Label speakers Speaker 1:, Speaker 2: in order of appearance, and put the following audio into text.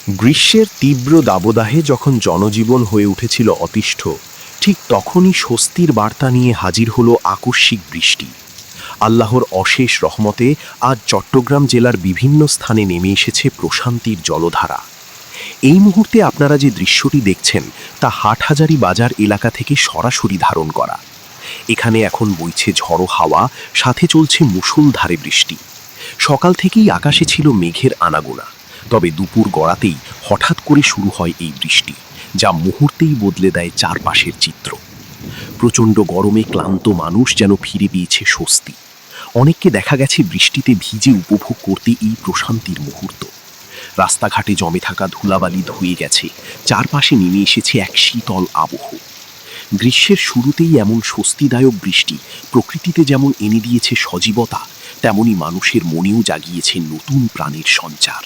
Speaker 1: গ্রীষ্মের তীব্র দাবদাহে যখন জনজীবন হয়ে উঠেছিল অতিষ্ঠ, ঠিক তখনই স্বস্তির বার্তা নিয়ে হাজির হলো আকস্মিক বৃষ্টি। আল্লাহর অশেষ রহমতে আজ চট্টগ্রাম জেলার বিভিন্ন স্থানে নেমে এসেছে প্রশান্তির জলধারা। এই মুহূর্তে আপনারা যে দৃশ্যটি দেখছেন তা হাটহাজারী বাজার এলাকা থেকে সরাসরি ধারণ করা। এখানে এখন বইছে ঝড়ো হাওয়া, সাথে চলছে মুষলধারে বৃষ্টি। সকাল থেকেই আকাশে ছিল মেঘের আনাগোনা, তবে দুপুর গড়াতেই হঠাৎ করে শুরু হয় এই বৃষ্টি, যা মুহূর্তেই বদলে দেয় চারপাশের চিত্র। প্রচণ্ড গরমে ক্লান্ত মানুষ যেন ফিরে পেয়েছে স্বস্তি। অনেককে দেখা গেছে বৃষ্টিতে ভিজে উপভোগ করতে এই প্রশান্তির মুহূর্ত। রাস্তাঘাটে জমে থাকা ধুলাবালি ধুয়ে গেছে, চারপাশে নেমে এসেছে এক শীতল আবহ। গ্রীষ্মের শুরুতেই এমন স্বস্তিদায়ক বৃষ্টি প্রকৃতিতে যেমন এনে দিয়েছে সজীবতা, তেমনি মানুষের মনেও জাগিয়েছে নতুন প্রাণের সঞ্চার।